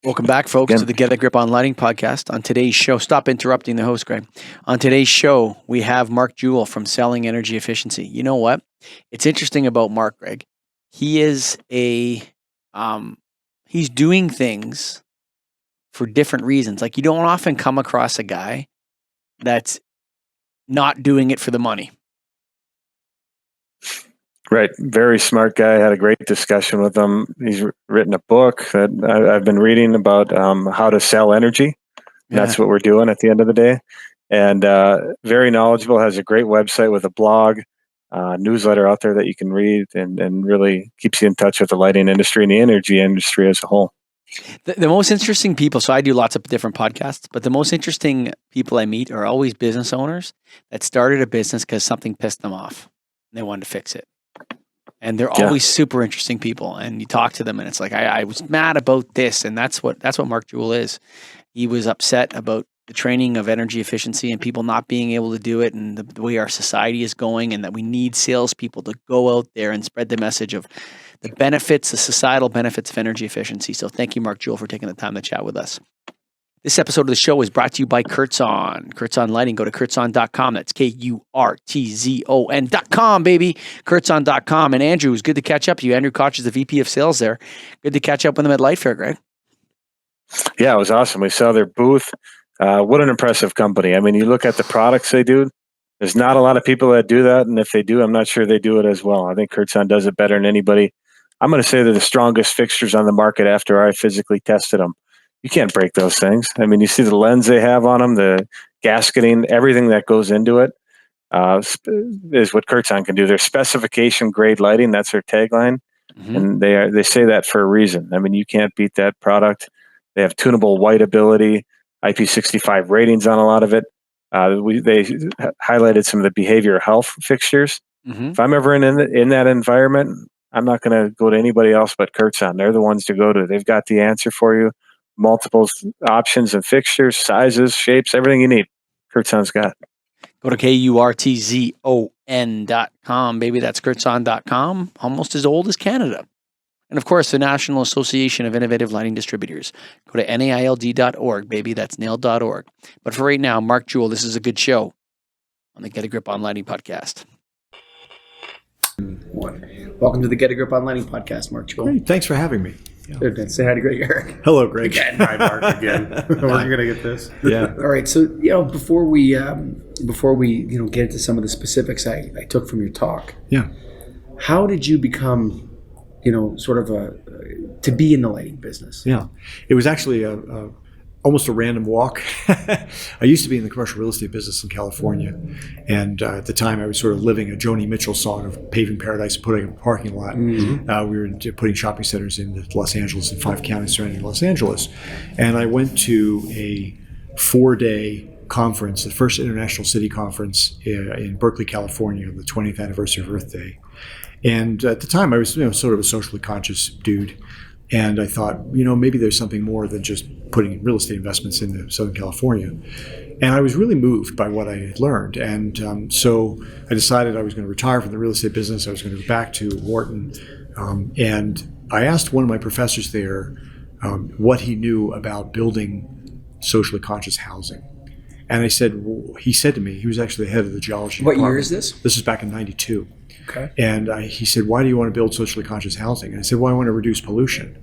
Welcome back, folks, to the Get a Grip on Lighting podcast. On today's show, stop interrupting the host, Greg. On today's show, we have Mark Jewell from Selling Energy Efficiency. You know what? It's interesting about Mark, Greg. He is he's doing things for different reasons. Like, you don't often come across a guy that's not doing it for the money. Right. Very smart guy. I had a great discussion with him. He's written a book that I've been reading about how to sell energy. That's what we're doing at the end of the day. And very knowledgeable, has a great website with a blog, newsletter out there that you can read, and really keeps you in touch with the lighting industry and the energy industry as a whole. The most interesting people, so I do lots of different podcasts, but the most interesting people I meet are always business owners that started a business because something pissed them off and they wanted to fix it. And they're always super interesting people. And you talk to them and it's like, I was mad about this. And that's what Mark Jewell is. He was upset about the training of energy efficiency and people not being able to do it, and the way our society is going, and that we need salespeople to go out there and spread the message of the benefits, the societal benefits of energy efficiency. So thank you, Mark Jewell, for taking the time to chat with us. This episode of the show is brought to you by Kurtzon. Kurtzon Lighting. Go to kurtzon.com. That's KURTZON.com, baby. Kurtzon.com. And Andrew, it's good to catch up with you. Andrew Koch is the VP of Sales there. Good to catch up with them at Light Fair, Greg. Yeah, it was awesome. We saw their booth. What an impressive company. I mean, you look at the products they do. There's not a lot of people that do that. And if they do, I'm not sure they do it as well. I think Kurtzon does it better than anybody. I'm going to say they're the strongest fixtures on the market after I physically tested them. You can't break those things. I mean, you see the lens they have on them, the gasketing, everything that goes into it is what Kurtzon can do. They're specification grade lighting. That's their tagline. Mm-hmm. And they say that for a reason. I mean, you can't beat that product. They have tunable white ability, IP65 ratings on a lot of it. They highlighted some of the behavioral health fixtures. Mm-hmm. If I'm ever in that environment, I'm not going to go to anybody else but Kurtzon. They're the ones to go to. They've got the answer for you. Multiple options of fixtures, sizes, shapes, everything you need. Kurtzon's got. Go to KURTZON.com, baby. That's Kurtzon.com. Almost as old as Canada. And of course, the National Association of Innovative Lighting Distributors. Go to NAILD.org, baby. That's nailed.org. But for right now, Mark Jewell, this is a good show on the Get a Grip on Lighting podcast. Welcome to the Get a Grip on Lighting podcast, Mark Jewell. Great. Thanks for having me. Yeah. Good. Say hi to Greg Ehrich. Hello, Greg. Again. Hi, Mark. Again. We're going to get this. Yeah. All right. So, before we get into some of the specifics I took from your talk. Yeah. How did you become, to be in the lighting business? Yeah. It was actually almost a random walk. I used to be in the commercial real estate business in California. And at the time, I was sort of living a Joni Mitchell song of paving paradise and putting a parking lot. Mm-hmm. We were putting shopping centers in Los Angeles and 5 counties surrounding Los Angeles. And I went to a 4-day conference, the first International City Conference in Berkeley, California, on the 20th anniversary of Earth Day. And at the time, I was sort of a socially conscious dude. And I thought, maybe there's something more than just putting real estate investments into Southern California. And I was really moved by what I had learned. And so I decided I was going to retire from the real estate business. I was going to go back to Wharton. And I asked one of my professors there what he knew about building socially conscious housing. And he said to me, he was actually the head of the geology department. What year is this? This is back in 92. Okay. And he said, why do you want to build socially conscious housing? And I said, well, I want to reduce pollution.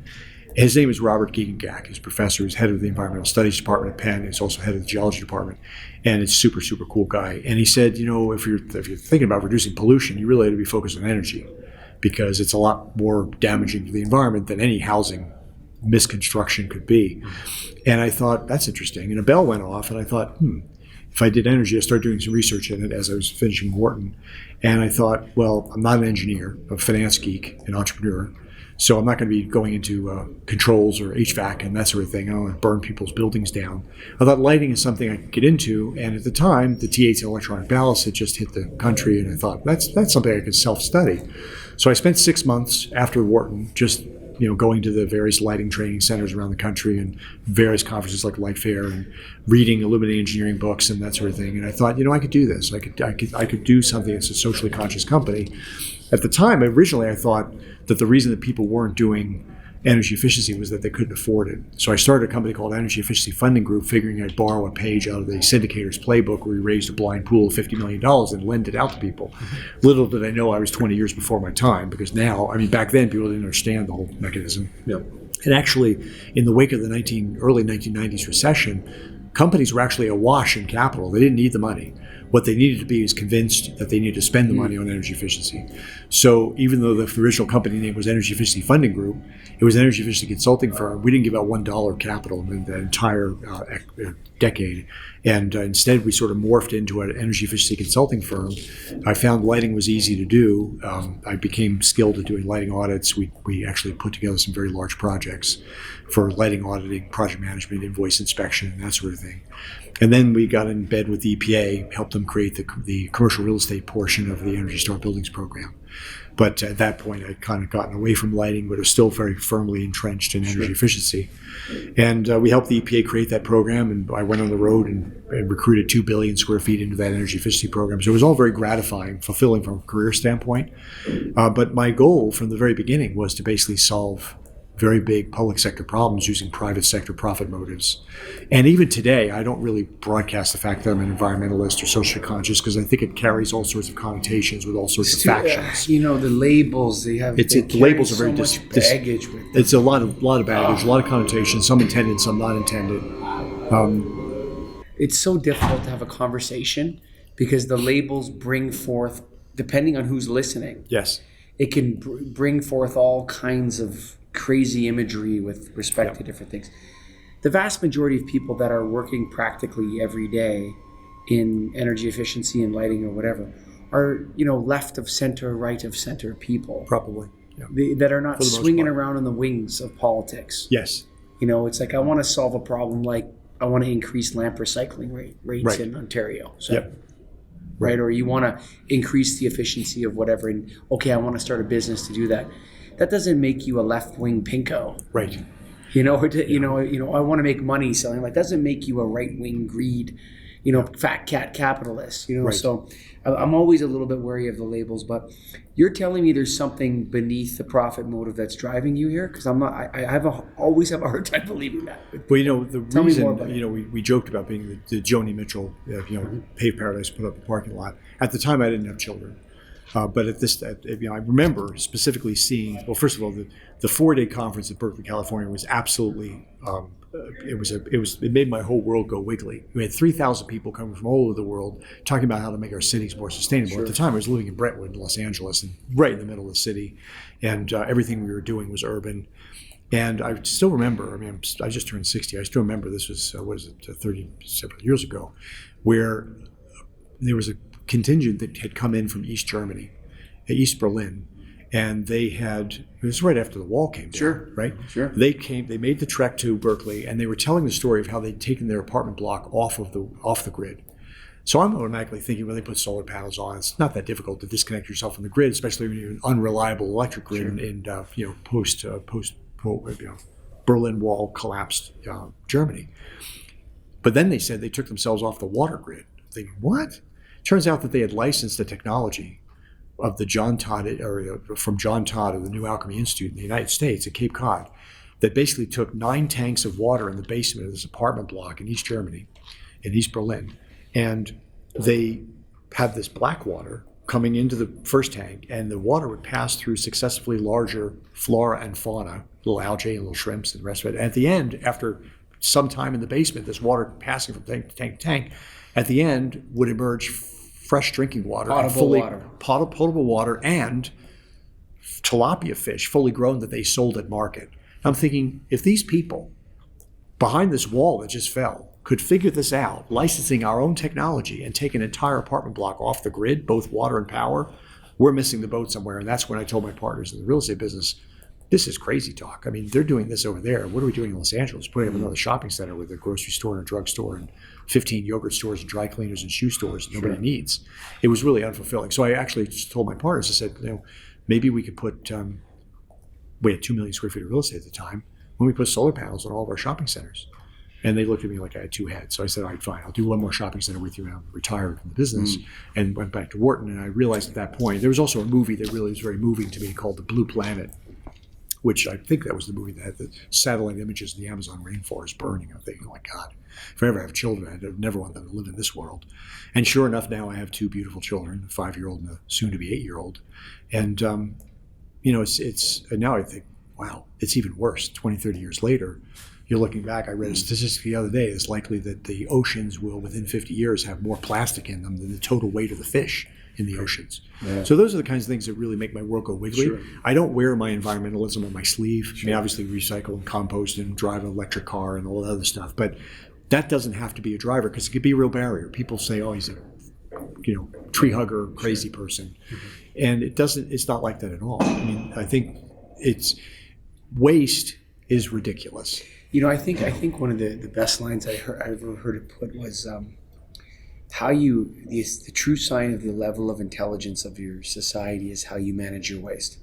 His name is Robert Giegengak. He's a professor. He's head of the environmental studies department at Penn. He's also head of the geology department. And it's a super, super cool guy. And he said, if you're thinking about reducing pollution, you really ought to be focused on energy, because it's a lot more damaging to the environment than any housing misconstruction could be. And I thought, that's interesting. And a bell went off, and I thought, if I did energy, I started doing some research in it as I was finishing Wharton. And I thought, well, I'm not an engineer, I'm a finance geek, an entrepreneur. So I'm not going to be going into controls or HVAC and that sort of thing. I don't want to burn people's buildings down. I thought lighting is something I could get into. And at the time, the T8 electronic ballast had just hit the country. And I thought, that's something I could self-study. So I spent 6 months after Wharton just going to the various lighting training centers around the country and various conferences like Light Fair, and reading illuminating engineering books and that sort of thing. And I thought, I could do this. I could do something that's a socially conscious company. At the time, originally, I thought that the reason that people weren't doing energy efficiency was that they couldn't afford it. So I started a company called Energy Efficiency Funding Group, figuring I'd borrow a page out of the syndicator's playbook where we raised a blind pool of $50 million and lend it out to people. Little did I know I was 20 years before my time, because now, I mean, back then people didn't understand the whole mechanism. Yep. And actually, in the wake of the early 1990s recession, companies were actually awash in capital. They didn't need the money. What they needed to be is convinced that they needed to spend the money on energy efficiency. So even though the original company name was Energy Efficiency Funding Group, it was an energy efficiency consulting firm. We didn't give out $1 capital in the entire decade. And instead, we sort of morphed into an energy efficiency consulting firm. I found lighting was easy to do. I became skilled at doing lighting audits. We actually put together some very large projects for lighting auditing, project management, invoice inspection, and that sort of thing. And then we got in bed with the EPA, helped them create the commercial real estate portion of the Energy Smart Buildings program. But at that point, I'd kind of gotten away from lighting, but it was still very firmly entrenched in energy efficiency. And we helped the EPA create that program, and I went on the road and recruited 2 billion square feet into that energy efficiency program. So it was all very gratifying, fulfilling from a career standpoint. But my goal from the very beginning was to basically solve very big public sector problems using private sector profit motives. And even today, I don't really broadcast the fact that I'm an environmentalist or socially conscious, because I think it carries all sorts of connotations with all sorts of factions. The labels they have. The labels are very much baggage with them. It's a lot of baggage, a lot of connotations, some intended, some not intended. It's so difficult to have a conversation because the labels bring forth, depending on who's listening. Yes. It can bring forth all kinds of crazy imagery with respect to different things. The vast majority of people that are working practically every day in energy efficiency and lighting or whatever are, left of center, right of center people. Probably. Yeah. That are not swinging around on the wings of politics. Yes. It's like I want to solve a problem, like I want to increase lamp recycling rates in Ontario. So, right? Or you want to increase the efficiency of whatever, and I want to start a business to do that. That doesn't make you a left-wing pinko. Right. I want to make money selling. Like, doesn't make you a right-wing greed, fat cat capitalist. Right. So I'm always a little bit wary of the labels. But you're telling me there's something beneath the profit motive that's driving you here? Because I'm not. I always have a hard time believing that. Well, the reason we joked about being the Joni Mitchell, Paved Paradise put up a parking lot. At the time, I didn't have children. But I remember specifically seeing. Well, first of all, the 4-day conference at Berkeley, California, was absolutely. It made my whole world go wiggly. We had 3,000 people coming from all over the world talking about how to make our cities more sustainable. Sure. At the time, I was living in Brentwood, Los Angeles, and right in the middle of the city, and everything we were doing was urban. And I still remember. I just turned 60. I still remember this was 37 years ago, where there was a contingent that had come in from East Germany, East Berlin, and it was right after the wall came down, right? Sure. They made the trek to Berkeley, and they were telling the story of how they'd taken their apartment block off the grid. So I'm automatically thinking, when they put solar panels on, it's not that difficult to disconnect yourself from the grid, especially when you're an unreliable electric grid in post Berlin Wall collapsed Germany. But then they said they took themselves off the water grid. Thinking, what? Turns out that they had licensed the technology of the John Todd area from John Todd of the New Alchemy Institute in the United States at Cape Cod, that basically took 9 tanks of water in the basement of this apartment block in East Germany, in East Berlin, and they had this black water coming into the first tank, and the water would pass through successively larger flora and fauna, little algae and little shrimps and the rest of it. And at the end, after some time in the basement, this water passing from tank to tank, at the end would emerge fresh drinking water, potable water, and tilapia fish fully grown that they sold at market. I'm thinking, if these people behind this wall that just fell could figure this out, licensing our own technology and take an entire apartment block off the grid, both water and power, we're missing the boat somewhere. And that's when I told my partners in the real estate business, this is crazy talk. They're doing this over there. What are we doing in Los Angeles? Putting up another shopping center with a grocery store and a drugstore and 15 yogurt stores and dry cleaners and shoe stores nobody needs. It was really unfulfilling. So I actually just told my partners, I said, maybe we could put, we had 2 million square feet of real estate at the time, when we put solar panels on all of our shopping centers. And they looked at me like I had 2 heads. So I said, all right, fine, I'll do one more shopping center with you and I'll retire from the business. And went back to Wharton. And I realized at that point, there was also a movie that really was very moving to me called The Blue Planet, which I think that was the movie that had the satellite images of the Amazon rainforest burning. I'm thinking, oh my God, if I ever have children, I'd never want them to live in this world. And sure enough, now I have two beautiful children, a 5-year-old and a soon-to-be 8-year-old. And, and now I think, wow, it's even worse. 20, 30 years later, you're looking back, I read a statistic the other day, it's likely that the oceans will, within 50 years, have more plastic in them than the total weight of the fish in the oceans. Yeah. So those are the kinds of things that really make my world go wiggly. Sure. I don't wear my environmentalism on my sleeve. Sure. I mean, obviously recycle and compost and drive an electric car and all that other stuff, but that doesn't have to be a driver because it could be a real barrier. People say, oh, he's a tree hugger, crazy person. Mm-hmm. And it's not like that at all. I mean, I think waste is ridiculous. I think one of the best lines I ever heard it put was the true sign of the level of intelligence of your society is how you manage your waste.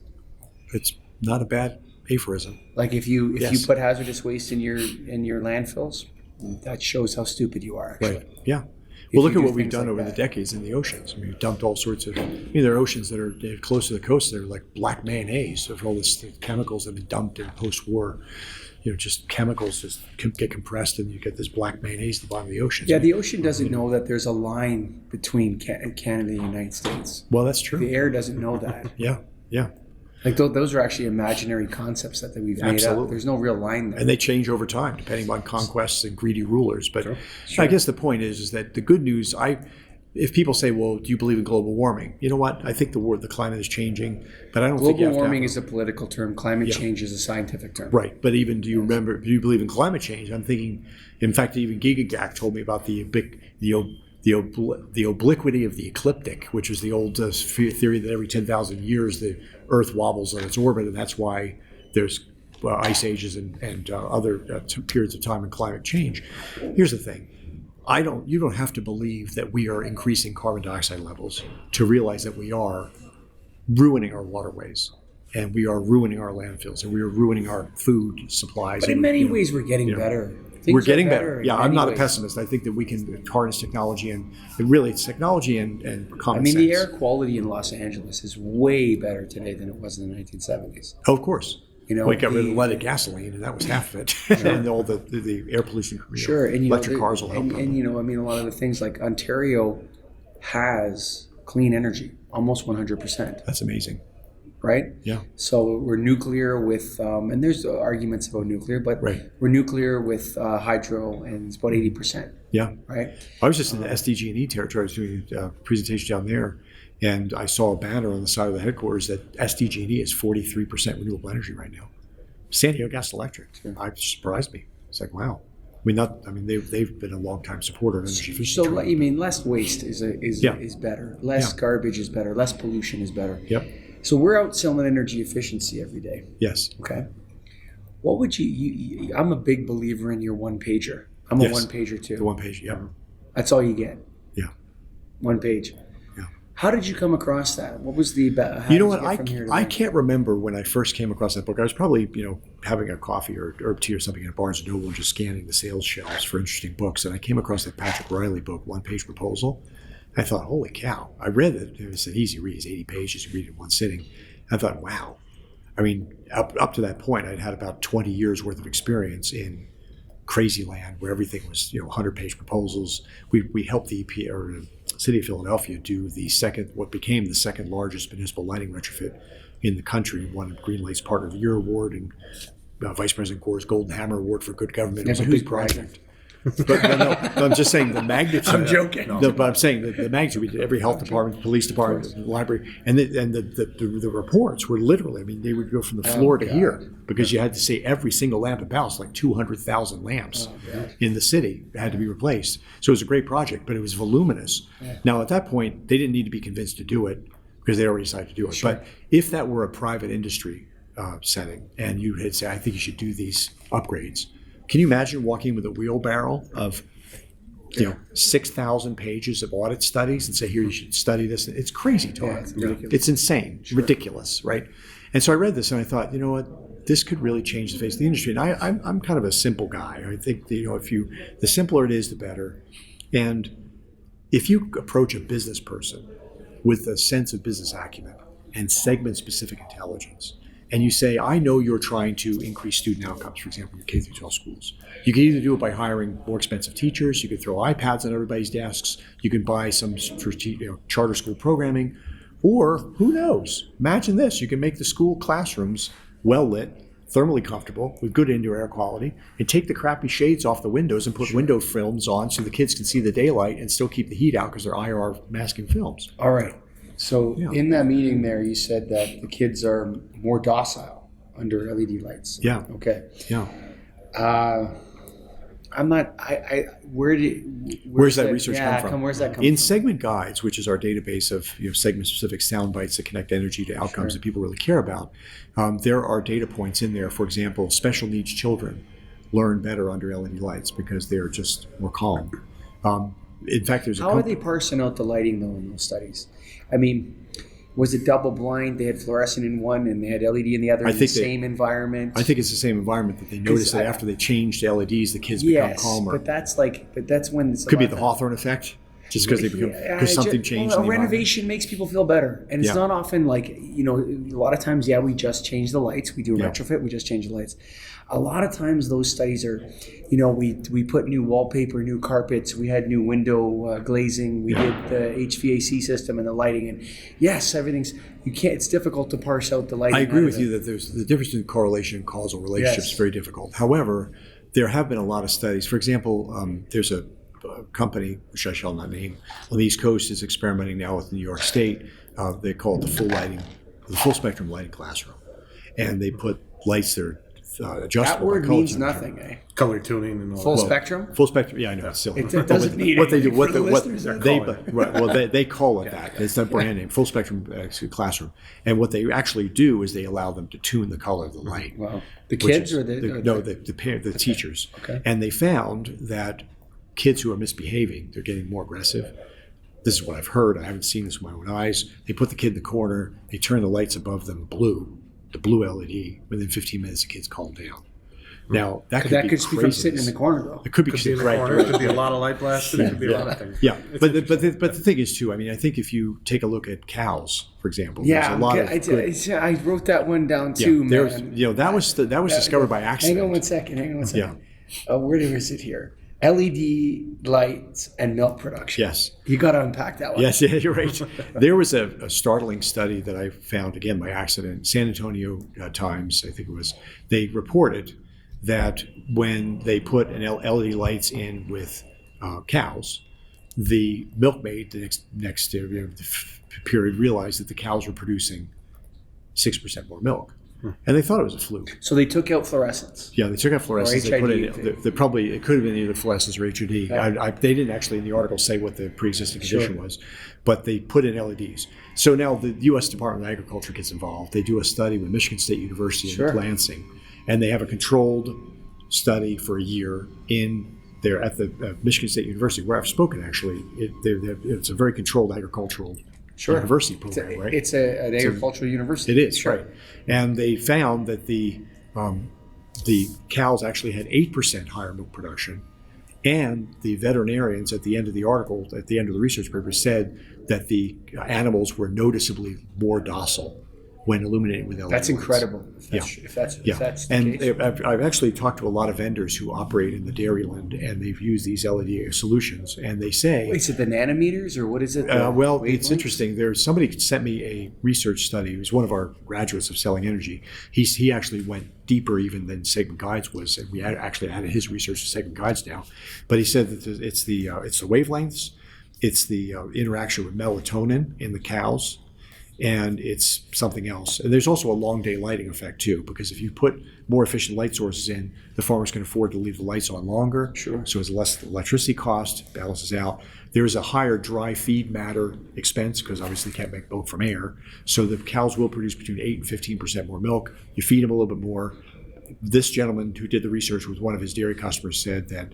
It's not a bad aphorism. Like if you put hazardous waste in your landfills, that shows how stupid you are. Actually, right? Yeah. Well, look at what we've done over the decades in the oceans. I mean, we've dumped all sorts of. There are oceans that are close to the coast that are like black mayonnaise of all this chemicals that have been dumped in post-war. Just chemicals just get compressed and you get this black mayonnaise at the bottom of the ocean. Yeah, the ocean doesn't know that there's a line between Canada and the United States. Well, that's true. The air doesn't know that. Yeah. Like those are actually imaginary concepts that we've made up. There's no real line there. And they change over time depending on conquests and greedy rulers. But sure. I guess the point is that the good news, if people say, well, do you believe in global warming? You know what? I think the climate is changing, but I don't think global warming is a political term. Climate change is a scientific term. Right. But even do you believe in climate change? I'm thinking, in fact, even Gigagak told me about the obliquity of the ecliptic, which is the old theory that every 10,000 years the Earth wobbles on its orbit, and that's why there's ice ages and other periods of time in climate change. Here's the thing. You don't have to believe that we are increasing carbon dioxide levels to realize that we are ruining our waterways and we are ruining our landfills and we are ruining our food supplies. But in many ways, we're getting better. We're getting better. Yeah, I'm not a pessimist. I think that we can harness technology and really it's technology and common sense. The air quality in Los Angeles is way better today than it was in the 1970s. Oh, of course. We got rid of leaded gasoline, and that was half of it, and all the air pollution. Sure, and electric cars will help. And a lot of the things like Ontario has clean energy, almost 100%. That's amazing, right? Yeah. So we're nuclear with, and there's arguments about nuclear, but we're nuclear with hydro, and it's about 80%. Yeah. Right. I was just in the SDG&E territory. I was doing a presentation down there. And I saw a banner on the side of the headquarters that SDG&E is 43% renewable energy right now. San Diego Gas Electric. Sure. It surprised me. It's like, wow. They've been a long time supporter of energy efficiency. So less waste is better. Less garbage is better. Less pollution is better. Yep. So we're out selling energy efficiency every day. Yes. Okay. What would you I'm a big believer in your one pager. I'm a one pager too. The one page. Yep. That's all you get. Yeah. One page. How did you come across that? What was the? You know what? I can't remember when I first came across that book. I was probably having a coffee or tea or something at Barnes & Noble and just scanning the sales shelves for interesting books, and I came across that Patrick Riley book, One Page Proposal. I thought, holy cow! I read it. It was an easy read. It's 80 pages. You read it in one sitting. I thought, wow. Up to that point, I'd had about 20 years worth of experience in crazy land where everything was 100-page proposals. We helped the EPA or City of Philadelphia do what became the second largest municipal lighting retrofit in the country, won Green Light's Partner of the Year award and Vice President Gore's Golden Hammer Award for good government. It was a big project. But I'm just saying the magnitude. I'm joking. But I'm saying the magnitude. We did every health department, police department, library, and the reports were literally. They would go from the floor to here because you had to say every single lamp in Palace, like 200,000 lamps in the city had to be replaced. So it was a great project, but it was voluminous. Yeah. Now at that point, they didn't need to be convinced to do it because they already decided to do it. Sure. But if that were a private industry setting, and you had say, I think you should do these upgrades. Can you imagine walking with a wheelbarrow of 6,000 pages of audit studies and say, here, you should study this? It's crazy talk. Yeah, it's ridiculous. It's insane. Sure. Ridiculous, right? And so I read this and I thought, you know what? This could really change the face of the industry. And I'm kind of a simple guy. I think the simpler it is, the better. And if you approach a business person with a sense of business acumen and segment-specific intelligence, and you say, I know you're trying to increase student outcomes, for example, in K through 12 schools. You can either do it by hiring more expensive teachers, you could throw iPads on everybody's desks, you can buy some charter school programming, or who knows? Imagine this, you can make the school classrooms well lit, thermally comfortable with good indoor air quality, and take the crappy shades off the windows and put window films on so the kids can see the daylight and still keep the heat out because they're IR masking films. All right. So in that meeting there, you said that the kids are more docile under LED lights. Yeah. Okay. Yeah. I'm not. Where's that research come from? Where's that come In from? Segment Guides, which is our database of segment-specific sound bites that connect energy to outcomes that people really care about, there are data points in there. For example, special needs children learn better under LED lights because they're just more calm. In fact, there's How are they parsing out the lighting though in those studies? I mean, was it double blind? They had fluorescent in one and they had LED in the other in the same environment? I think it's the same environment that they noticed that after they changed to LEDs, the kids become calmer. But that's when it's could be the Hawthorne effect, just because they become because something changed. Well, in the renovation makes people feel better, and it's not often like a lot of times. Yeah, we just change the lights. We do a retrofit. We just change the lights. A lot of times those studies are, we put new wallpaper, new carpets, we had new window glazing, we did the HVAC system and the lighting, and yes, it's difficult to parse out the lighting. I agree with you that there's the difference between correlation and causal relationships is very difficult. However, there have been a lot of studies. For example, there's a company, which I shall not name, on the East Coast is experimenting now with New York State. They call it the full spectrum lighting classroom. And they put lights that are adjustable. That word means nothing, eh? Color tuning and all Full spectrum? Full spectrum, yeah, I know, it's silly. It doesn't mean what they do, anything for the listeners. they call it that. It's their brand name, full spectrum classroom. And what they actually do is they allow them to tune the color of the light. Wow. The kids or the teachers. Okay. And they found that kids who are misbehaving, they're getting more aggressive. This is what I've heard. I haven't seen this with my own eyes. They put the kid in the corner. They turn the lights above them blue, the blue LED. Within 15 minutes, the kid's calmed down. Now that could be just be from sitting in the corner, though. It could be in the corner. It could be a lot of light blasted. It could be a lot of things. Yeah, but the thing is too. I mean, I think if you take a look at cows, for example, there's a lot of I wrote that one down too, man. That was discovered by accident. Hang on one second. Yeah. Where is it here? LED lights and milk production. Yes. You got to unpack that one. Yes, yeah, you're right. There was a startling study that I found, again, by accident. San Antonio Times, I think it was, they reported that when they put an LED lights in with cows, the milkmaid, the next period, realized that the cows were producing 6% more milk. And they thought it was a fluke. So they took out fluorescence. Yeah, they took out fluorescence. They put it. It could have been either fluorescence or HUD. Yeah. They didn't actually in the article say what the pre-existing condition was, but they put in LEDs. So now the U.S. Department of Agriculture gets involved. They do a study with Michigan State University in Lansing, and they have a controlled study for a year at the Michigan State University, where I've spoken. Actually, it's a very controlled agricultural. University program, right? It's an agricultural university. It is, right. And they found that the cows actually had 8% higher milk production, and the veterinarians at the end of the article, at the end of the research paper, said that the animals were noticeably more docile when illuminated with LED That's lights. Incredible. If that's the case. I've actually talked to a lot of vendors who operate in the Dairyland, and they've used these LED solutions, and they say... Wait, is it the nanometers, or what is it? Well, it's interesting. Somebody sent me a research study. It was one of our graduates of Selling Energy. He actually went deeper even than Segment Guides was, and we actually added his research to Segment Guides now. But he said that it's the wavelengths, it's the interaction with melatonin in the cows, and it's something else. And there's also a long day lighting effect too, because if you put more efficient light sources in, the farmers can afford to leave the lights on longer. Sure. So it's less electricity cost, balances out. There's a higher dry feed matter expense because obviously you can't make milk from air. So the cows will produce between 8 and 15% more milk. You feed them a little bit more. This gentleman who did the research with one of his dairy customers said that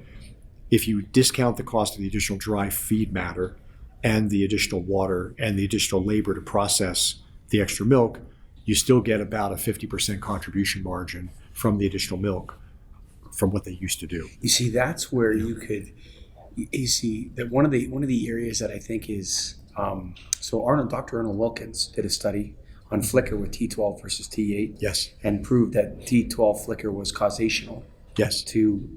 if you discount the cost of the additional dry feed matter and the additional water and the additional labor to process the extra milk, you still get about a 50% contribution margin from the additional milk from what they used to do. You see, that's where you see that one of the areas that I think is, Dr. Arnold Wilkins did a study on flicker with T12 versus T8. Yes. And proved that T12 flicker was causational Yes. to,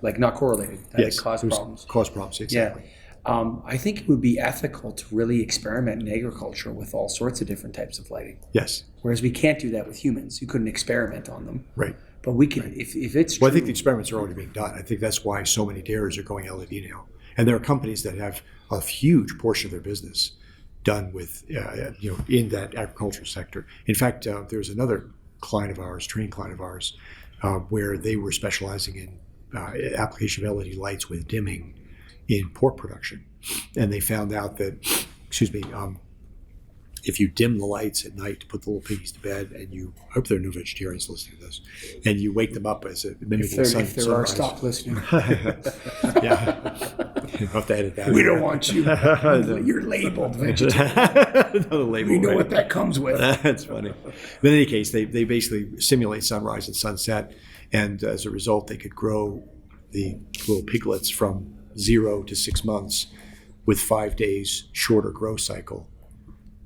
like not correlated, that Yes. it caused It was problems. Cause problems, exactly. I think it would be ethical to really experiment in agriculture with all sorts of different types of lighting. Yes. Whereas we can't do that with humans. You couldn't experiment on them. Right. But we can, if it's true. Well, I think the experiments are already being done. I think that's why so many dairies are going LED now. And there are companies that have a huge portion of their business done with, in that agricultural sector. In fact, there's another client of ours, trained client of ours, where they were specializing in application of LED lights with dimming in pork production. And they found out that, if you dim the lights at night to put the little piggies to bed, and you, I hope there are no vegetarians listening to this, and you wake them up as a mimicking if there are, sunrise. stop listening. Yeah. You'll have to edit that. We don't want you. You're labeled vegetarian. Another label. We know right? what that comes with. That's funny. But in any case, they basically simulate sunrise and sunset, and as a result, they could grow the little piglets from 0 to 6 months with 5 days shorter growth cycle,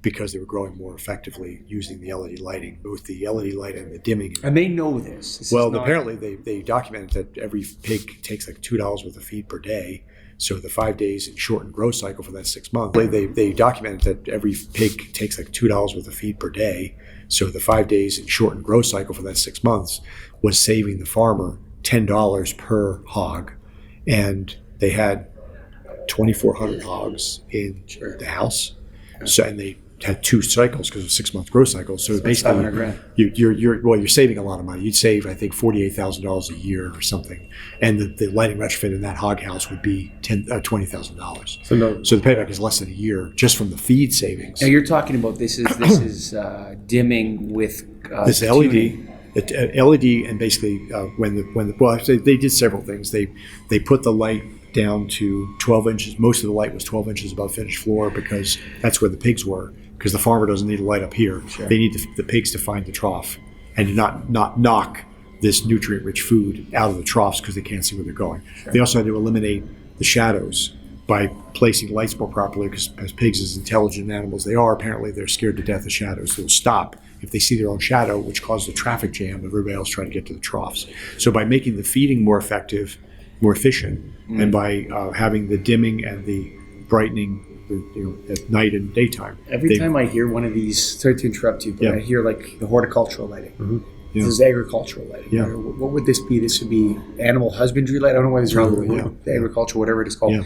because they were growing more effectively using the LED lighting, both the LED light and the dimming. And they know this. Apparently they documented that every pig takes like $2 worth of feed per day. So the 5 days in shortened growth cycle for that 6 months. They documented that every pig takes like $2 worth of feed per day. So the 5 days in shortened growth cycle for that 6 months was saving the farmer $10 per hog. And they had 2,400 hogs in the house. So, and they had 2 cycles because of 6 month growth cycle. So basically, you're saving a lot of money. You'd save, I think, $48,000 a year or something, and the lighting retrofit in that hog house would be $20,000. So the payback is less than a year just from the feed savings. Now you're talking about this is dimming with This tuning. LED, and basically they did several things. They put the light down to 12 inches. Most of the light was 12 inches above finished floor because that's where the pigs were. Because the farmer doesn't need a light up here. Sure. They need the pigs to find the trough and not knock this nutrient-rich food out of the troughs because they can't see where they're going. Sure. They also had to eliminate the shadows by placing lights more properly, because as pigs, as intelligent animals they are, apparently they're scared to death of shadows. They'll stop if they see their own shadow, which causes a traffic jam of everybody else trying to get to the troughs. So by making the feeding more effective, more efficient, and by having the dimming and the brightening at night and daytime. Every time I hear one of these, sorry to interrupt you, but I hear like the horticultural lighting. Mm-hmm. This is agricultural lighting. Yeah. What would this be? This would be animal husbandry light. I don't know what it's called. Agriculture, whatever it is called. Yeah.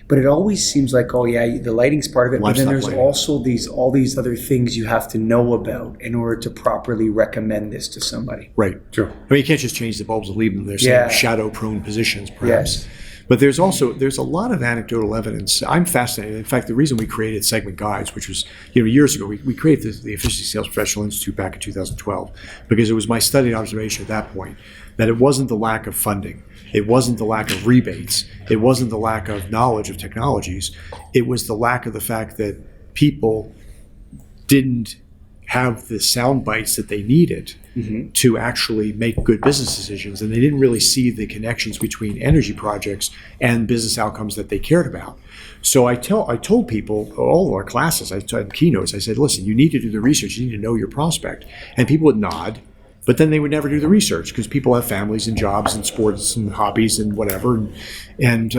But it always seems like, the lighting's part of it. But then there's lighting. also all these other things you have to know about in order to properly recommend this to somebody. Right. Sure. I mean, you can't just change the bulbs and leave them in their shadow-prone positions, perhaps. Yes. But there's a lot of anecdotal evidence. I'm fascinated. In fact, the reason we created segment guides, which was years ago, we created the Efficiency Sales Professional Institute back in 2012, because it was my study and observation at that point that it wasn't the lack of funding, it wasn't the lack of rebates, it wasn't the lack of knowledge of technologies, it was the lack of the fact that people didn't have the sound bites that they needed to actually make good business decisions, and they didn't really see the connections between energy projects and business outcomes that they cared about. So I told people, all of our classes, I taught keynotes, I said, listen, you need to do the research, you need to know your prospect. And people would nod, but then they would never do the research because people have families and jobs and sports and hobbies and whatever. And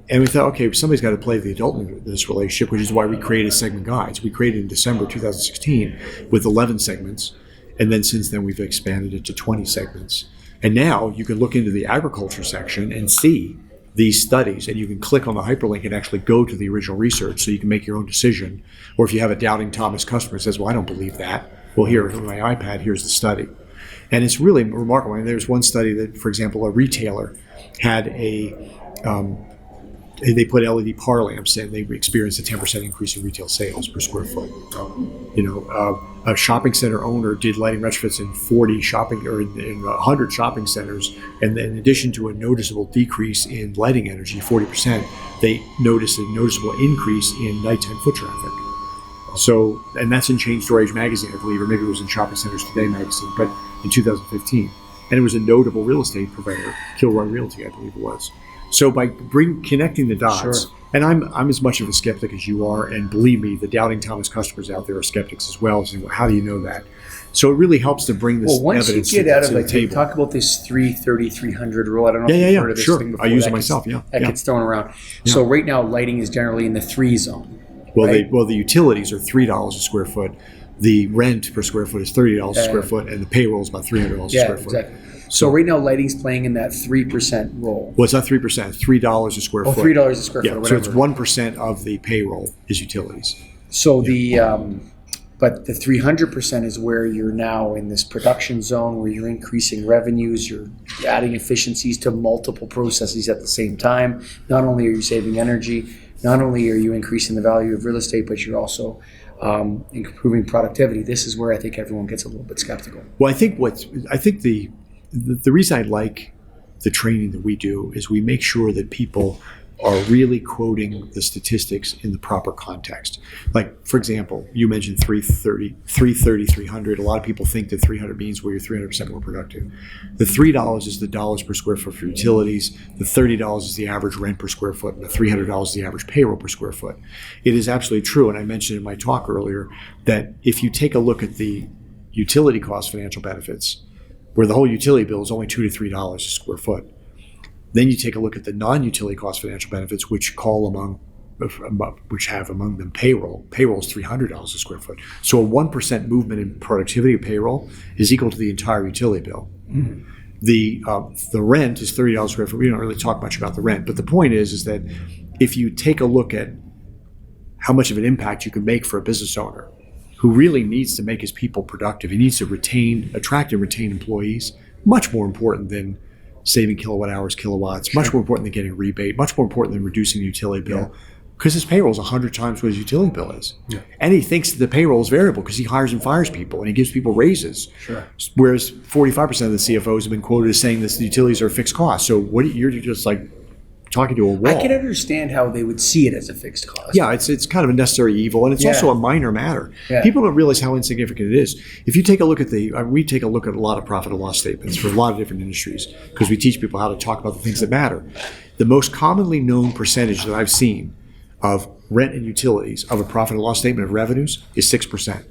we thought, okay, somebody's got to play the adult in this relationship, which is why we created segment guides. We created in December 2016 with 11 segments. And then since then, we've expanded it to 20 segments. And now you can look into the agriculture section and see these studies, and you can click on the hyperlink and actually go to the original research so you can make your own decision. Or if you have a doubting Thomas customer who says, well, I don't believe that. Well, here on my iPad, here's the study. And it's really remarkable. And there's one study that, for example, a retailer had they put LED par lamps in, they experienced a 10% increase in retail sales per square foot. A shopping center owner did lighting retrofits in 100 shopping centers, and then in addition to a noticeable decrease in lighting energy, 40%, they noticed a noticeable increase in nighttime foot traffic. So, and that's in Chain Store Age magazine, I believe, or maybe it was in Shopping Centers Today magazine, but in 2015. And it was a notable real estate purveyor, Kilroy Realty, I believe it was. So by connecting the dots, Sure. and I'm as much of a skeptic as you are, and believe me, the Doubting Thomas customers out there are skeptics as well. So how do you know that? So it really helps to bring this Well, once you evidence get out of to the like, they table. talk about this 330, 300 rule. I don't know if Yeah, you've yeah, heard of this sure. thing before. I use it That gets- myself, yeah, That yeah. gets thrown around. So right now, lighting is generally in the 3 zone. Well, right? the utilities are $3 a square foot. The rent per square foot is $30 a square foot, and the payroll is about $300 a Yeah, square foot. exactly. So right now, lighting's playing in that 3% role. Well, it's not 3%. $3 a square Oh, foot. $3 a square foot or Yeah, whatever. so it's 1% of the payroll is utilities. So but the 300% is where you're now in this production zone where you're increasing revenues, you're adding efficiencies to multiple processes at the same time. Not only are you saving energy, not only are you increasing the value of real estate, but you're also improving productivity. This is where I think everyone gets a little bit skeptical. Well, I think the reason I like the training that we do is we make sure that people are really quoting the statistics in the proper context. Like, for example, you mentioned 330, 300. A lot of people think that 300 means where you're 300% more productive. The $3 is the dollars per square foot for utilities. The $30 is the average rent per square foot. And the $300 is the average payroll per square foot. It is absolutely true. And I mentioned in my talk earlier that if you take a look at the utility cost financial benefits, where the whole utility bill is only $2 to $3 a square foot, then you take a look at the non-utility cost financial benefits, which have among them payroll. Payroll is $300 a square foot. So a 1% movement in productivity of payroll is equal to the entire utility bill. Mm-hmm. The rent is $30 a square foot. We don't really talk much about the rent, but the point is that if you take a look at how much of an impact you can make for a business owner who really needs to make his people productive, he needs to attract and retain employees, much more important than saving kilowatt hours, kilowatts, much more important than getting a rebate, much more important than reducing the utility bill, because his payroll is 100 times what his utility bill is. Yeah. And he thinks that the payroll is variable because he hires and fires people and he gives people raises. Sure. Whereas 45% of the CFOs have been quoted as saying that the utilities are fixed costs. So you're just like talking to a wall. I can understand how they would see it as a fixed cost. Yeah, it's kind of a necessary evil, and it's also a minor matter. Yeah. People don't realize how insignificant it is. If you take a look at we take a look at a lot of profit and loss statements for a lot of different industries because we teach people how to talk about the things that matter. The most commonly known percentage that I've seen of rent and utilities of a profit and loss statement of revenues is 6%.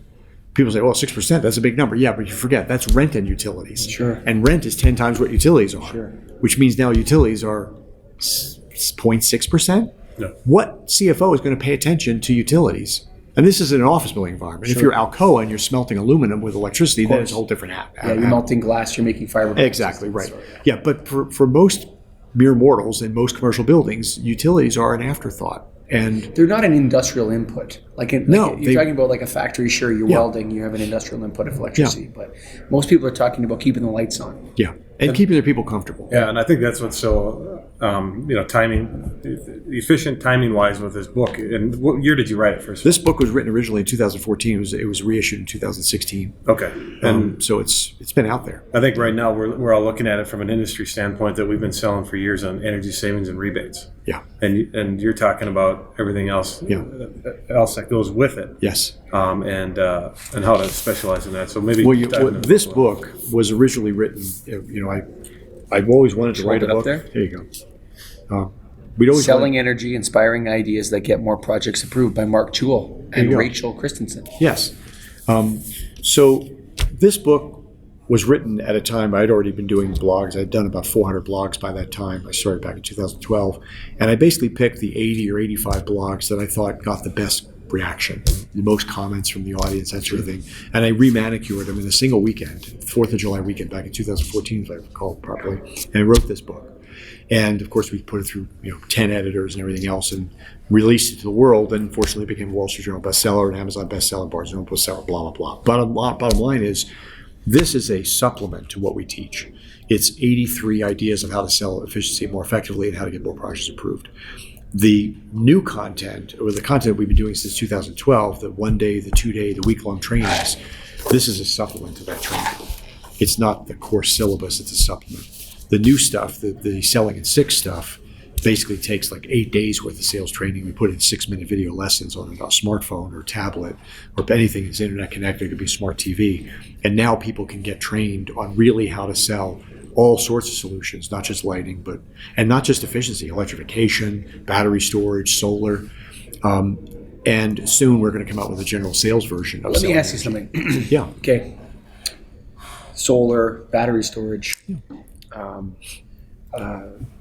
People say, well, 6%, that's a big number. Yeah, but you forget, that's rent and utilities. Sure. And rent is 10 times what utilities are, which means now utilities are 0.6%? No. What CFO is going to pay attention to utilities? And this is in an office building environment. If you're Alcoa and you're smelting aluminum with electricity, then it's a whole different you're melting glass, you're making fiber. Exactly, right. Yeah, but for most mere mortals in most commercial buildings, utilities are an afterthought. And they're not an industrial input. You're talking about like a factory, sure, you're welding, you have an industrial input of electricity, but most people are talking about keeping the lights on. Yeah, and keeping their people comfortable. Yeah, and I think that's what's so, efficient timing-wise with this book. And what year did you write it first? This book was written originally in 2014. It was reissued in 2016. Okay. And so it's been out there. I think right now we're all looking at it from an industry standpoint that we've been selling for years on energy savings and rebates. Yeah. And you're talking about everything else else that goes with it. Yes. And how to specialize in that. So maybe this book was originally written. I've always wanted to write a book. There you go. Selling Energy, Inspiring Ideas That Get More Projects Approved by Mark Jewell and Rachel Christensen. Yes. So this book was written at a time I'd already been doing blogs. I'd done about 400 blogs by that time. I started back in 2012. And I basically picked the 80 or 85 blogs that I thought got the best reaction, the most comments from the audience, that sort of thing. And I remanicured them in a single weekend, 4th of July weekend back in 2014, if I recall properly. And I wrote this book. And of course, we put it through 10 editors and everything else and released it to the world. And fortunately, it became a Wall Street Journal bestseller, and Amazon bestseller, Barnes & Noble bestseller, blah, blah, blah. Bottom line is, this is a supplement to what we teach. It's 83 ideas of how to sell efficiency more effectively and how to get more projects approved. The new content, or the content we've been doing since 2012, the 1 day, the 2 day, the week-long trainings, this is a supplement to that training. It's not the course syllabus, it's a supplement. The new stuff, the selling in 6 stuff, basically takes like 8 days worth of sales training. We put in 6-minute video lessons on a smartphone or tablet or anything that's internet connected. It could be a smart TV. And now people can get trained on really how to sell all sorts of solutions, not just lighting, and not just efficiency, electrification, battery storage, solar. And soon we're going to come out with a general sales version of Let me ask you selling something. Yeah. Okay. Solar, battery storage,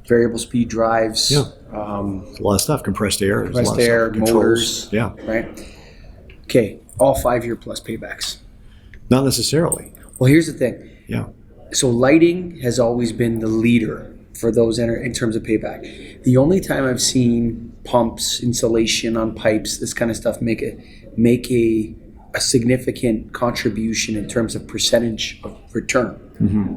variable speed drives, Yeah. A lot of stuff, compressed air. There's a lot of air, stuff. Controls. motors, Yeah. right? Okay, all 5-year plus paybacks. Not necessarily. Well, here's the thing. Yeah. So lighting has always been the leader for those in terms of payback. The only time I've seen pumps, insulation on pipes, this kind of stuff make a significant contribution in terms of percentage of return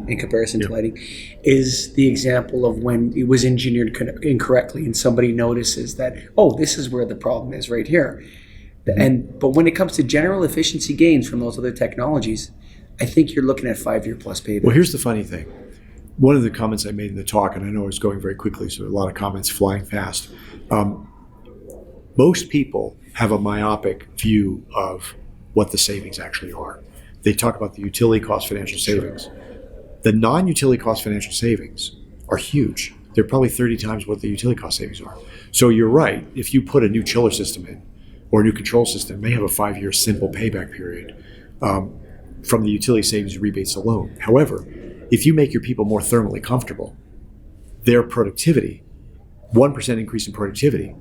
in comparison to lighting is the example of when it was engineered incorrectly and somebody notices that, oh, this is where the problem is right here. But when it comes to general efficiency gains from those other technologies, I think you're looking at 5-year plus payback. Well, here's the funny thing. One of the comments I made in the talk, and I know I was going very quickly, so a lot of comments flying fast. Most people have a myopic view of what the savings actually are. They talk about the utility cost financial savings. The non-utility cost financial savings are huge. They're probably 30 times what the utility cost savings are. So you're right. If you put a new chiller system in or a new control system, it may have a 5-year simple payback period from the utility savings rebates alone. However, if you make your people more thermally comfortable, their productivity, 1% increase in productivity,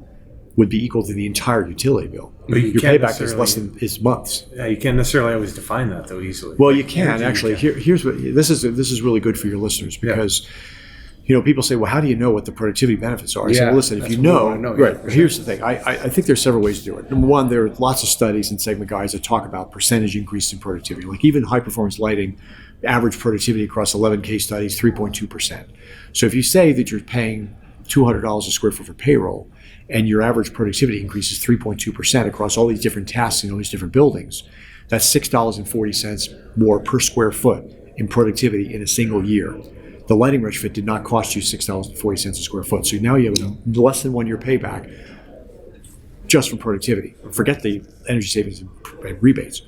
would be equal to the entire utility bill. But you Your can't payback is less than months. Yeah, you can't necessarily always define that though easily. Well, you can Energy, actually. you can. Here's what this is really good for your listeners because people say, well, how do you know what the productivity benefits are? I say, well, listen, if that's you what we know, wanna know, right? yeah. Here's the thing. I think there's several ways to do it. Number one, there are lots of studies and segment guides that talk about percentage increase in productivity. Like even high performance lighting, average productivity across 11 case studies, 3.2%. So if you say that you're paying $200 a square foot for payroll, and your average productivity increases 3.2% across all these different tasks in all these different buildings, that's $6.40 more per square foot in productivity in a single year. The lighting retrofit did not cost you $6.40 a square foot. So now you have a less than 1 year payback just from productivity. Forget the energy savings and rebates.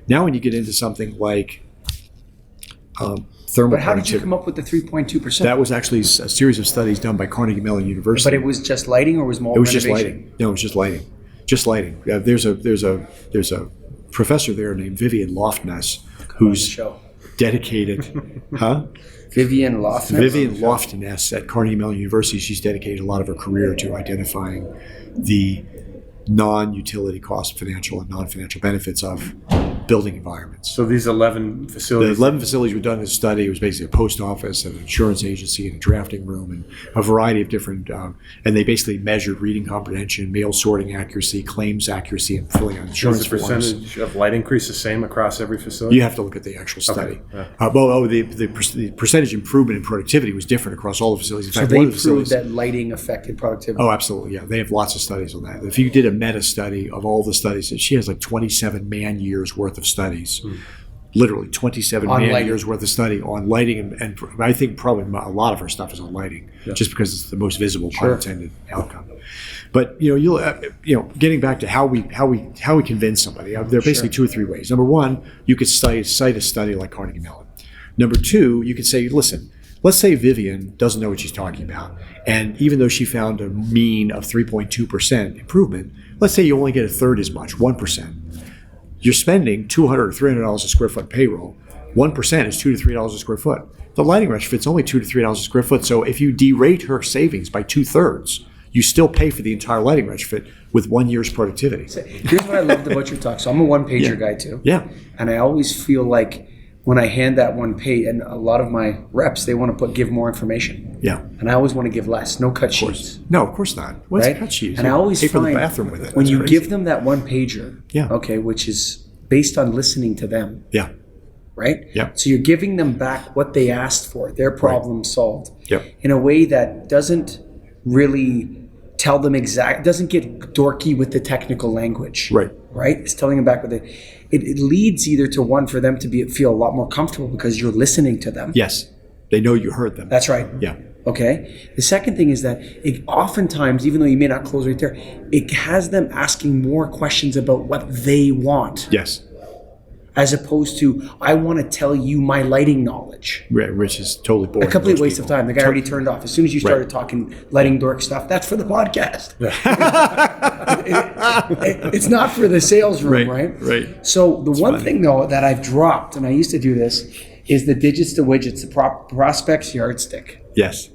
Now when you get into something like thermal But how did you productivity, come up with the 3.2%? that was actually a series of studies done by Carnegie Mellon University. But it was just lighting, or was more? It was just renovation? lighting. No, it was just lighting. Just lighting. There's a professor there named Vivian Loftness who's Show. dedicated. Huh? Vivian Loftness. Vivian Loftness at Carnegie Mellon University. She's dedicated a lot of her career to identifying the non-utility cost financial and non-financial benefits of building environments. So these 11 The facilities. 11 facilities were done in a study. It was basically a post office, an insurance agency, and a drafting room, and a variety of different. And they basically measured reading comprehension, mail sorting accuracy, claims accuracy, and filling out Is insurance the forms. percentage of light increase the same across every facility? You have to look at the actual study. yeah. The percentage improvement in productivity was different across all the facilities. In So fact, they one of the proved facilities. that lighting affected productivity. Oh, absolutely. Yeah, they have lots of studies on that. If you did a meta study of all the studies, she has like 27 man years worth of studies. Literally 27 On man lighting. years worth of study on lighting, and I think probably a lot of her stuff is on lighting, just because it's the most visible pun intended outcome. But you'll getting back to how we convince somebody. There are basically 2 or 3 ways. Number one, you could cite a study like Carnegie Mellon. Number two, you could say, listen, let's say Vivian doesn't know what she's talking about, and even though she found a mean of 3.2% improvement, let's say you only get a third as much, 1%. You're spending $200 or $300 a square foot payroll. 1% is $2 to $3 a square foot. The lighting retrofit's only $2 to $3 a square foot. So if you derate her savings by 2/3, you still pay for the entire lighting retrofit with 1 year's productivity. Here's what I loved about your talk. So I'm a one-pager guy too. Yeah. And I always feel like when I hand that one page, and a lot of my reps, they want to give more information. Yeah. And I always want to give less. No cut sheets. No, of course not. What's Right? cut sheets? And I always pay for the find bathroom with it. when That's you crazy. give them that one pager, Yeah. okay, which is based on listening to them, Yeah. right? Yeah. So you're giving them back what they asked for, their problem solved, Yep. in a way that doesn't really tell them doesn't get dorky with the technical language. Right. Right? It's telling them back what it leads either to one for them to feel a lot more comfortable because you're listening to them. Yes. They know you heard them. That's right. Yeah. Okay. The second thing is that it oftentimes, even though you may not close right there, it has them asking more questions about what they want. Yes. as opposed to I want to tell you my lighting knowledge. Right, which is totally boring. A complete to most waste of people. time. The guy already turned off. As soon as you started talking lighting dork stuff, that's for the podcast. It's not for the sales room, right? Right. So the one thing though that I've dropped, and I used to do this, is the digits to widgets, the prospect's yardstick. Yes.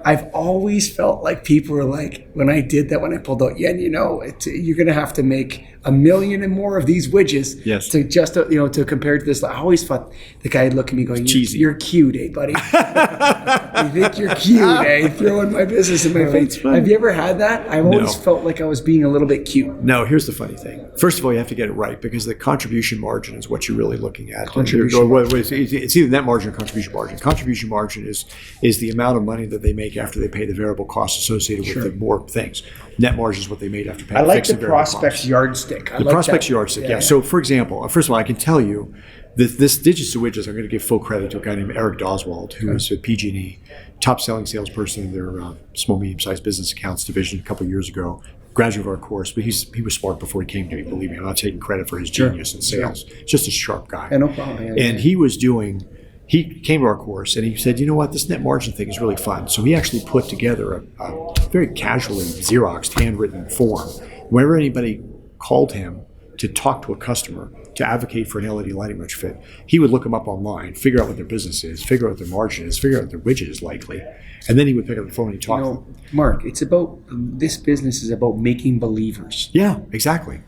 I've always felt like people were like, when I did that, when I pulled out, you're going to have to make 1 million and more of these widgets Yes. to just, to compare to this. I always thought the guy would look at me going, cheesy. You're cute, eh, buddy? You think you're cute, eh? Throwing my business in my face. Have you ever had that? I've always felt like I was being a little bit cute. No, here's the funny thing. First of all, you have to get it right because the contribution margin is what you're really looking at. It's either net margin or contribution margin. Contribution margin is the amount of money that they make after they pay the variable costs associated with the more things. Net margin is what they made after paying I like fixed the and variable prospect's costs. yardstick. The prospect's yardstick, yeah. So, for example, first of all, I can tell you that this digits to widgets, I'm going to give full credit to a guy named Ehrich who is at PG&E, top-selling salesperson in their small, medium-sized business accounts division a couple of years ago. Graduate of our course, but he was smart before he came to me. Believe me, I'm not taking credit for his genius in sales. Just a sharp guy. Yeah, no problem. And he came to our course and he said, you know what, this net margin thing is really fun. So he actually put together a very casually Xeroxed handwritten form. Whenever anybody called him to talk to a customer to advocate for an LED lighting retrofit, he would look them up online, figure out what their business is, figure out what their margin is, figure out what their widget is likely, and then he would pick up the phone and talk to them. Mark, this business is about making believers. Yeah, exactly.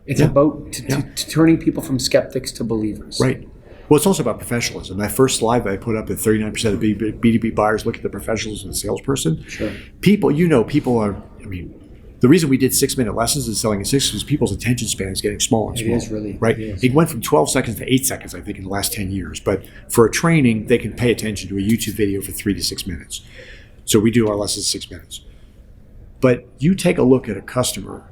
It's about turning people from skeptics to believers. Right. Well, it's also about professionalism. That first slide that I put up that 39% of B2B buyers look at the professionalism of the salesperson. Sure. People are, the reason we did 6-minute lessons in selling in 6 is people's attention span is getting smaller and smaller. It is really. Right? It is. It went from 12 seconds to 8 seconds, I think, in the last 10 years. But for a training, they can pay attention to a YouTube video for 3 to 6 minutes. So we do our lessons 6 minutes. But you take a look at a customer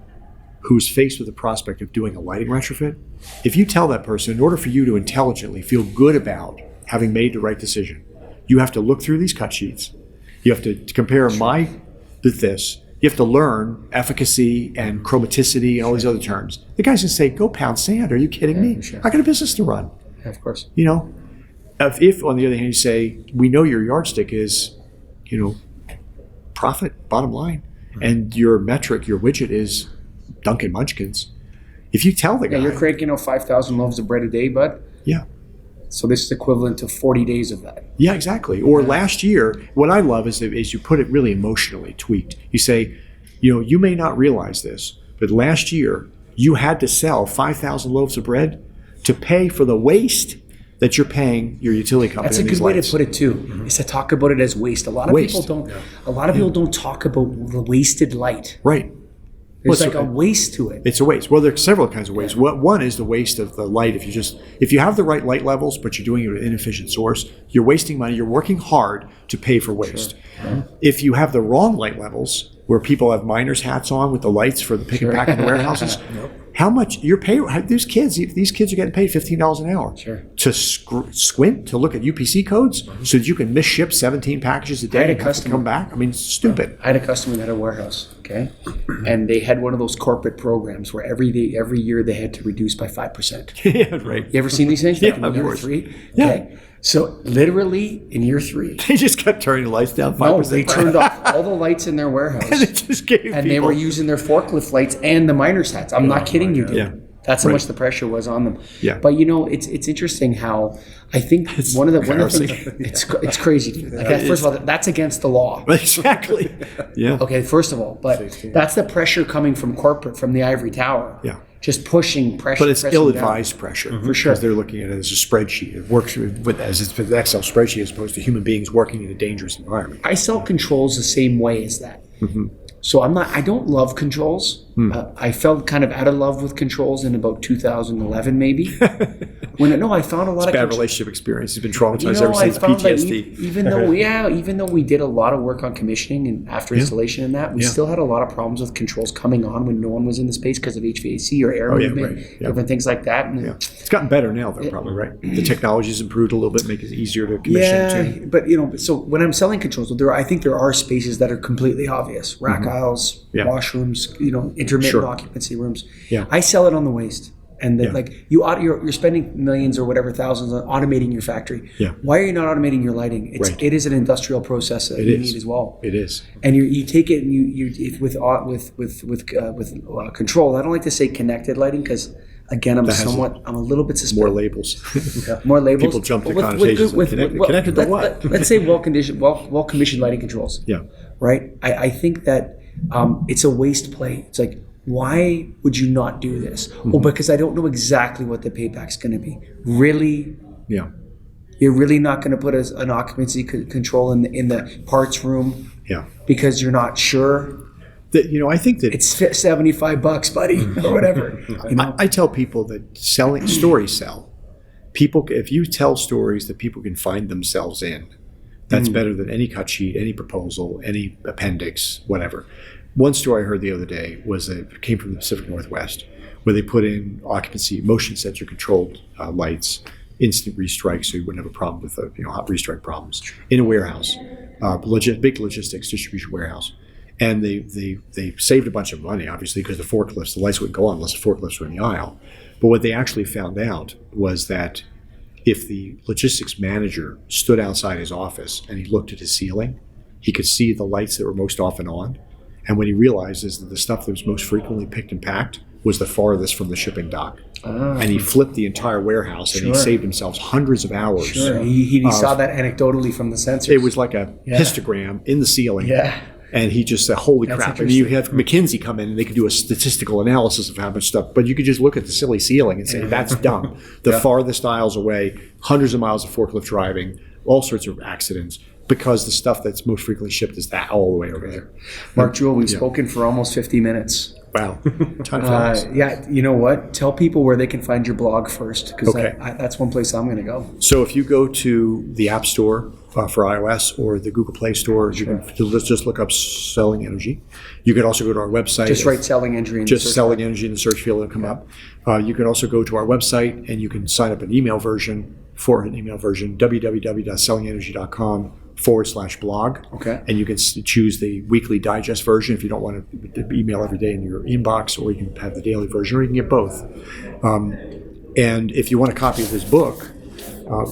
who's faced with the prospect of doing a lighting retrofit. If you tell that person, in order for you to intelligently feel good about having made the right decision, you have to look through these cut sheets. You have to compare with this. You have to learn efficacy and chromaticity and all these other terms. The guy's going to say, go pound sand. Are you kidding me? Sure. I got a business to run. Yeah, of course. If on the other hand you say, we know your yardstick is, profit, bottom line, and your metric, your widget is Dunkin' Munchkins. If you tell the guy, you're cranking out 5,000 loaves of bread a day, bud. Yeah. So this is equivalent to 40 days of that. Yeah, exactly. Or last year, what I love is you put it really emotionally tweaked. You say, you may not realize this, but last year you had to sell 5,000 loaves of bread to pay for the waste that you're paying your utility company. That's a good way to put it too. Is to talk about it as waste. A lot of people don't. A lot of people don't talk about the wasted light. Right. There's a waste to it. It's a waste. Well, there's several kinds of waste. One is the waste of the light. If you have the right light levels, but you're doing it with an inefficient source, you're wasting money. You're working hard to pay for waste. Sure. If you have the wrong light levels, where people have miners' hats on with the lights for the pick and pack in the warehouses, how much you're paying? These kids are getting paid $15 an hour to squint to look at UPC codes so that you can miss ship 17 packages a day and have to come back. It's stupid. I had a customer that had a warehouse, okay, and they had one of those corporate programs where every year they had to reduce by 5%. Yeah, right. You ever seen these things? Yeah, of year course. 3? Yeah. Okay. So literally in year 3, they just kept turning the lights down 5%. No, they turned off all the lights in their warehouse. And they just gave they were using their forklift lights and the miners' hats. I'm not kidding you, dude. Yeah. That's how much the pressure was on them. Yeah. But it's interesting how I think one of the things it's crazy, dude. First of all, that's against the law. Exactly. Yeah. Okay, first of all, but that's the pressure coming from corporate, from the ivory tower. Yeah. Just pushing pressure. But it's ill-advised pressure. For sure. Because they're looking at it as a spreadsheet. It works as an Excel spreadsheet as opposed to human beings working in a dangerous environment. I sell controls the same way as that. Mm-hmm. So I don't love controls. I felt kind of out of love with controls in about 2011, maybe. I found a lot of bad relationship experience. He's been traumatized ever since PTSD. Even though we did a lot of work on commissioning and after installation and that, we still had a lot of problems with controls coming on when no one was in the space because of HVAC or air movement, different things like that. And it's gotten better now, though, probably, right? The technology's improved a little bit, make it easier to commission. But so when I'm selling controls, I think there are spaces that are completely obvious. Rack aisles, washrooms, intermittent occupancy rooms. Yeah. I sell it on the waste. And that, like you're spending millions or whatever thousands on automating your factory. Yeah. Why are you not automating your lighting? It is an industrial process that you need as well. It is. And you take it and with control. I don't like to say connected lighting because again I'm a little bit suspicious. More labels. More labels. People jump to connotations. Connected to what? Let's say well commissioned lighting controls. Yeah. Right. I think that it's a waste play. It's like, why would you not do this? Mm-hmm. Well, because I don't know exactly what the payback's going to be. Really? Yeah. You're really not going to put an occupancy control in the parts room? Yeah. Because you're not sure? I think that it's $75, buddy, or whatever. I tell people that stories sell. People, if you tell stories that people can find themselves in, that's better than any cut sheet, any proposal, any appendix, whatever. One story I heard the other day was that it came from the Pacific Northwest, where they put in occupancy motion sensor controlled lights, instant restrike, so you wouldn't have a problem with hot restrike problems in a warehouse, big logistics distribution warehouse. And they saved a bunch of money, obviously, because the lights wouldn't go on unless the forklifts were in the aisle. But what they actually found out was that if the logistics manager stood outside his office and he looked at his ceiling, he could see the lights that were most often on. And what he realized is that the stuff that was most frequently picked and packed was the farthest from the shipping dock. And he flipped the entire warehouse and he saved himself hundreds of hours. Sure. He saw that anecdotally from the sensors. It was like a histogram in the ceiling. Yeah. And he just said, holy crap. I mean, you have McKinsey come in and they could do a statistical analysis of how much stuff, but you could just look at the silly ceiling and say, that's dumb. The farthest aisles away, hundreds of miles of forklift driving, all sorts of accidents, because the stuff that's most frequently shipped is that all the way over there. Mark Jewell, we've spoken for almost 50 minutes. Wow. Time flies. Yeah, you know what? Tell people where they can find your blog first, because that's one place I'm going to go. So if you go to the App Store for iOS or the Google Play Store, you can just look up Selling Energy. You can also go to our website. Just write Selling Energy. Selling Energy in the search field will come up. You can also go to our website and you can sign up an email version, www.sellingenergy.com/blog. Okay. And you can choose the weekly digest version if you don't want to email every day in your inbox, or you can have the daily version, or you can get both. And if you want a copy of this book,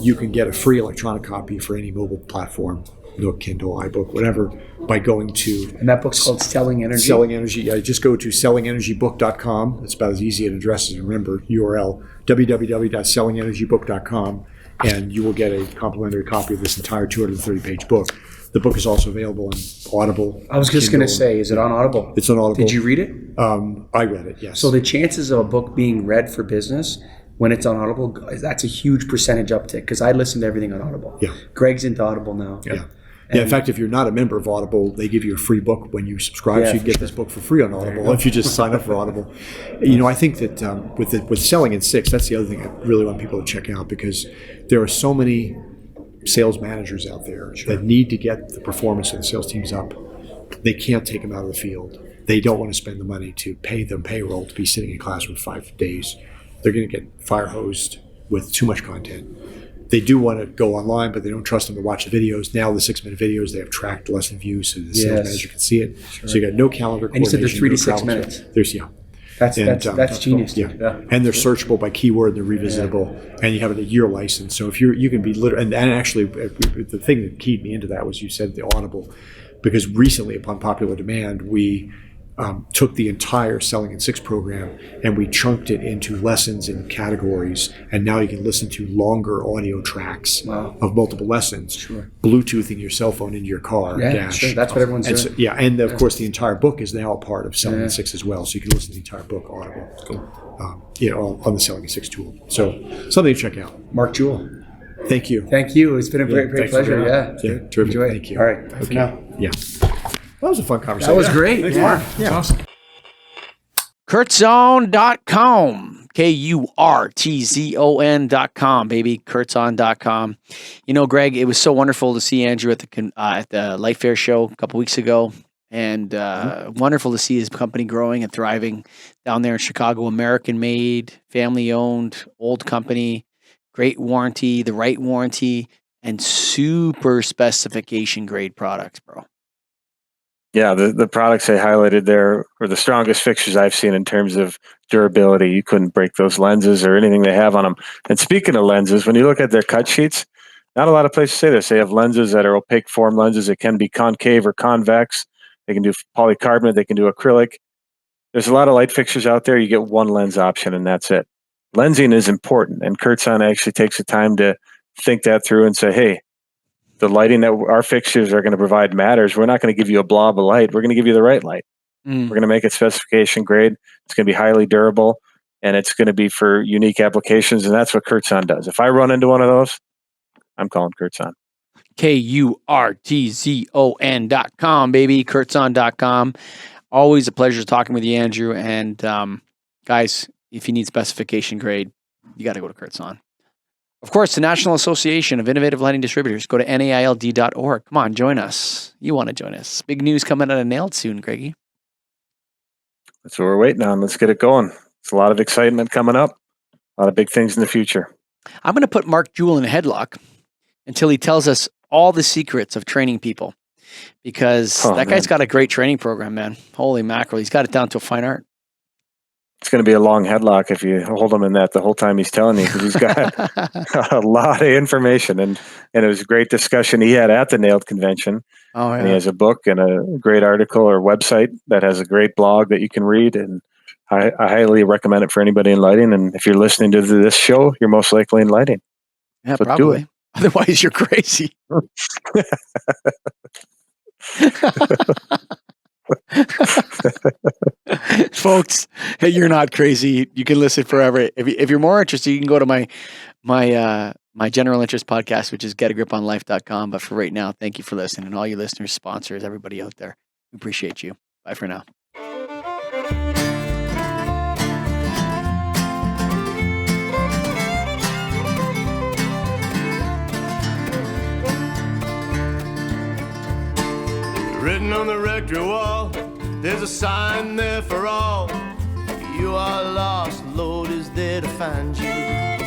you can get a free electronic copy for any mobile platform, Nook, Kindle, iBook, whatever, by going to... And that book's called Selling Energy? Selling Energy. Yeah, just go to sellingenergybook.com. It's about as easy an address as to remember, URL, www.sellingenergybook.com, and you will get a complimentary copy of this entire 230-page book. The book is also available on Audible. I was just going to say, is it on Audible? It's on Audible. Did you read it? I read it, yes. So the chances of a book being read for business when it's on Audible, that's a huge percentage uptick, because I listen to everything on Audible. Yeah. Greg's into Audible now. Yeah. Yeah, in fact, if you're not a member of Audible, they give you a free book when you subscribe, so you get this book for free on Audible if you just sign up for Audible. I think that with Selling in 6, that's the other thing I really want people to check out, because there are so many sales managers out there that need to get the performance of the sales teams up. They can't take them out of the field. They don't want to spend the money to pay them payroll to be sitting in classroom 5 days. They're going to get fire hosed with too much content. They do want to go online, but they don't trust them to watch the videos. Now the 6-minute videos, they have tracked lesson views so the sales manager can see it. Sure. So you got no calendar and you said there's 3 to 6 minutes. That's genius. Yeah. And they're searchable by keyword, they're revisitable, and you have a year license. So if you can be and actually the thing that keyed me into that was you said the Audible, because recently upon popular demand, we took the entire Selling in 6 program and we chunked it into lessons and categories, and now you can listen to longer audio tracks of multiple lessons, Bluetoothing your cell phone into your car dash. Sure. That's what everyone's doing. So, and of course the entire book is now a part of Selling in 6 as well, so you can listen to the entire book Audible on the Selling in 6 tool. So something to check out. Mark Jewell. Thank you. Thank you. It's been a great pleasure. Terrific. Enjoy it. Thank you. All right. Bye for now. Yeah. That was a fun conversation. That was great. Thanks, Mark. That's awesome. Kurtzon.com. KURTZON.com, baby. Kurtzon.com. Greg, it was so wonderful to see Andrew at the Light Fair show a couple weeks ago. And wonderful to see his company growing and thriving down there in Chicago. American-made, family-owned, old company. Great warranty, the right warranty, and super specification grade products, bro. Yeah, the products they highlighted there were the strongest fixtures I've seen in terms of durability. You couldn't break those lenses or anything they have on them. And speaking of lenses, when you look at their cut sheets, not a lot of places say this. They have lenses that are opaque form lenses. It can be concave or convex. They can do polycarbonate. They can do acrylic. There's a lot of light fixtures out there. You get one lens option, and that's it. Lensing is important, and Kurtzon actually takes the time to think that through and say, hey, the lighting that our fixtures are going to provide matters. We're not going to give you a blob of light. We're going to give you the right light. We're going to make it specification grade. It's going to be highly durable, and it's going to be for unique applications, and that's what Kurtzon does. If I run into one of those, I'm calling Kurtzon. KURTZON.com, baby. Kurtzon.com. Always a pleasure talking with you, Andrew. And guys, if you need specification grade, you got to go to Kurtzon. Of course, the National Association of Innovative Lighting Distributors. Go to NAILD.org. Come on, join us. You want to join us. Big news coming out of Nailed soon, Greggy. That's what we're waiting on. Let's get it going. It's a lot of excitement coming up. A lot of big things in the future. I'm going to put Mark Jewell in a headlock until he tells us all the secrets of training people. Because guy's got a great training program, man. Holy mackerel. He's got it down to a fine art. It's going to be a long headlock if you hold him in that the whole time he's telling you, because he's got a lot of information. And it was a great discussion he had at the Nailed convention. Oh, yeah. And he has a book and a great article or website that has a great blog that you can read. And I highly recommend it for anybody in lighting. And if you're listening to this show, you're most likely in lighting. Yeah, so probably. Do it. Otherwise, you're crazy. Folks, hey, you're not crazy. You can listen forever. If you're more interested, you can go to my general interest podcast, which is getagriponlife.com. But for right now, thank you for listening. And all you listeners, sponsors, everybody out there, we appreciate you. Bye for now. Written on the rectory wall, there's a sign there for all. You are lost, Lord is there to find you.